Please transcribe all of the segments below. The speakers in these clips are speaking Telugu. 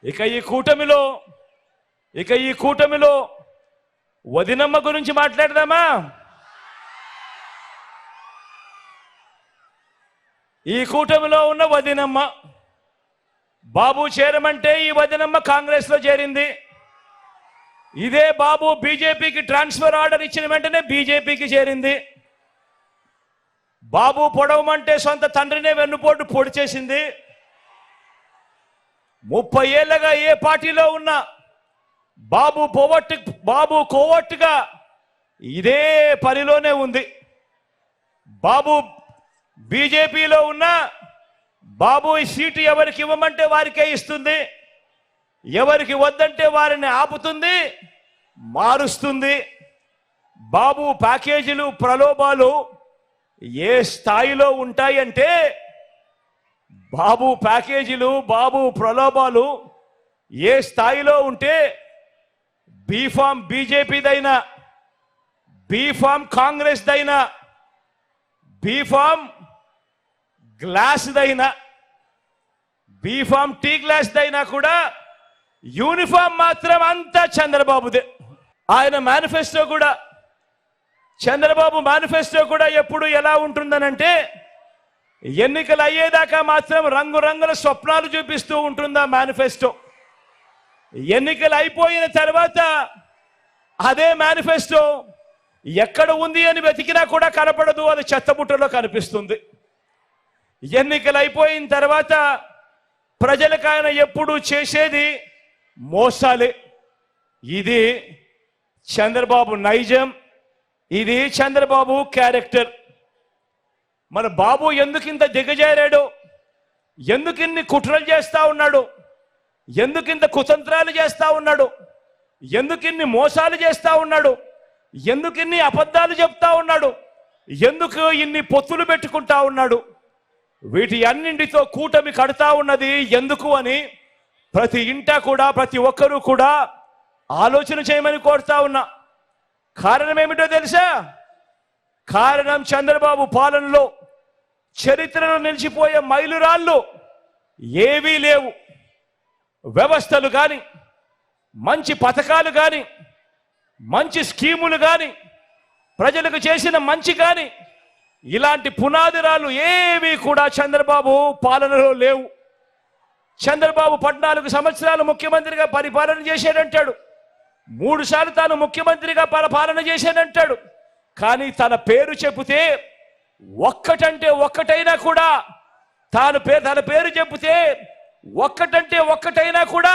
ఇక ఈ కూటమిలో వదినమ్మ గురించి మాట్లాడదామా? ఈ కూటమిలో ఉన్న వదినమ్మ బాబు చేరమంటే ఈ వదినమ్మ కాంగ్రెస్ లో చేరింది. ఇదే బాబు బీజేపీకి ట్రాన్స్ఫర్ ఆర్డర్ ఇచ్చిన వెంటనే బీజేపీకి చేరింది. బాబు పొడవమంటే సొంత తండ్రినే వెన్నుపోటు పొడి చేసింది. 30 ఏళ్లుగా ఏ పార్టీలో ఉన్నా బాబు కోవట్టుగా ఇదే పనిలోనే ఉంది. బాబు బీజేపీలో ఉన్న బాబు ఈ సీటు ఎవరికి ఇవ్వమంటే వారికే ఇస్తుంది, ఎవరికి వద్దంటే వారిని ఆపుతుంది, మారుస్తుంది. బాబు ప్యాకేజీలు ప్రలోభాలు ఏ స్థాయిలో ఉంటాయంటే, బాబు ప్యాకేజీలు బాబు ప్రలోభాలు ఏ స్థాయిలో ఉంటే, బీఫామ్ బీజేపీదైనా, బీఫామ్ కాంగ్రెస్ దైనా, బీఫామ్ గ్లాస్దైనా, బీఫామ్ టీ గ్లాస్ దైనా కూడా యూనిఫామ్ మాత్రం అంతా చంద్రబాబుదే. ఆయన మేనిఫెస్టో కూడా, చంద్రబాబు మేనిఫెస్టో కూడా ఎప్పుడు ఎలా ఉంటుందనంటే, ఎన్నికలు అయ్యేదాకా మాత్రం రంగురంగుల స్వప్నాలు చూపిస్తూ ఉంటుందా మేనిఫెస్టో. ఎన్నికలు అయిపోయిన తర్వాత అదే మేనిఫెస్టో ఎక్కడ ఉంది అని వెతికినా కూడా కనపడదు, అది చెత్తబుట్టలో కనిపిస్తుంది. ఎన్నికలు అయిపోయిన తర్వాత ప్రజలకు ఆయన ఎప్పుడు చేసేది మోసాలే. ఇది చంద్రబాబు నైజం, ఇది చంద్రబాబు క్యారెక్టర్. మన బాబు ఎందుకింత దిగజారాడు, ఎందుకిన్ని కుట్రలు చేస్తా ఉన్నాడు, ఎందుకింత కుతంత్రాలు చేస్తా ఉన్నాడు, ఎందుకిన్ని మోసాలు చేస్తా ఉన్నాడు, ఎందుకిన్ని అబద్ధాలు చెప్తా ఉన్నాడు, ఎందుకు ఇన్ని పొత్తులు పెట్టుకుంటా ఉన్నాడు, వీటి అన్నింటితో కూటమి కడతా ఉన్నది ఎందుకు అని ప్రతి ఇంటా కూడా ప్రతి ఒక్కరూ కూడా ఆలోచన చేయమని కోరుతా ఉన్నా. కారణం ఏమిటో తెలుసా? కారణం చంద్రబాబు పాలనలో చరిత్రలో నిలిచిపోయే మైలురాళ్ళు ఏవీ లేవు. వ్యవస్థలు కానీ, మంచి పథకాలు కానీ, మంచి స్కీములు కానీ, ప్రజలకు చేసిన మంచి కానీ, ఇలాంటి పునాదిరాలు ఏవి కూడా చంద్రబాబు పాలనలో లేవు. చంద్రబాబు 14 సంవత్సరాలు ముఖ్యమంత్రిగా పరిపాలన చేశాడంటాడు, 3 సార్లు తాను ముఖ్యమంత్రిగా పాలన చేశాడంటాడు. కానీ తన పేరు చెబితే ఒక్కటంటే ఒక్కటైనా కూడా, తన పేరు చెబితే ఒక్కటంటే ఒక్కటైనా కూడా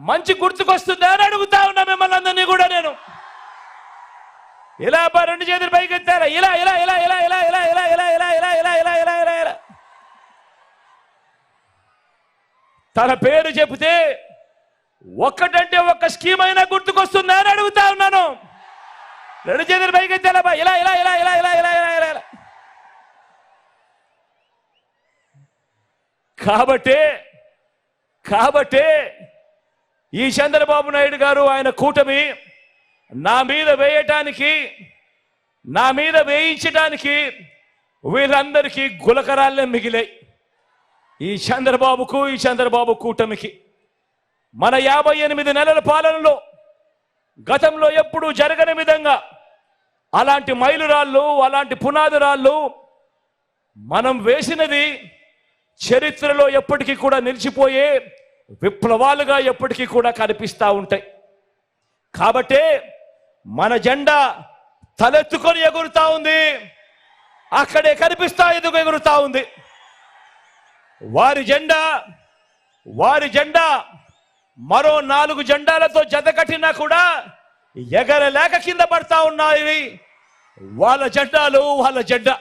మంచి గుర్తుకొస్తుందా అని అడుగుతా ఉన్నా మిమ్మల్ని అందరినీ కూడా నేను. ఇలా 2 చేతులు పైకి ఎత్తారా, ఇలా ఇలా ఇలా ఇలా ఇలా ఇలా ఇలా ఇలా ఇలా ఇలా ఇలా ఇలా ఇలా ఇలా ఇలా తన పేరు చెబితే ఒక్కటంటే ఒక్క స్కీమ్ అయినా గుర్తుకొస్తుందా అని అడుగుతా ఉన్నాను. 2 చేతులు పైకి ఎత్తారా, ఇలా ఇలా ఇలా ఇలా ఇలా ఇలా ఇలా ఇలా ఇలా. కాబట్టే ఈ చంద్రబాబు నాయుడు గారు, ఆయన కూటమి నా మీద వేయించడానికి వీళ్ళందరికీ గులకరాలే మిగిలాయి. ఈ చంద్రబాబు కూటమికి మన 58 నెలల పాలనలో గతంలో ఎప్పుడూ జరగని విధంగా అలాంటి మైలురాళ్ళు, అలాంటి పునాదిరాళ్ళు మనం వేసినది చరిత్రలో ఎప్పటికీ కూడా నిలిచిపోయే విప్లవాలుగా ఎప్పటికీ కూడా కనిపిస్తూ ఉంటాయి. కాబట్టే మన జెండా తలెత్తుకొని ఎగురుతా ఉంది, అక్కడే కనిపిస్తా ఎగురుతా ఉంది. వారి జెండా మరో 4 జెండాలతో జత కట్టినా కూడా ఎగరలేక కింద పడతా ఉన్నాయి వాళ్ళ జెండాలు, వాళ్ళ జెండా.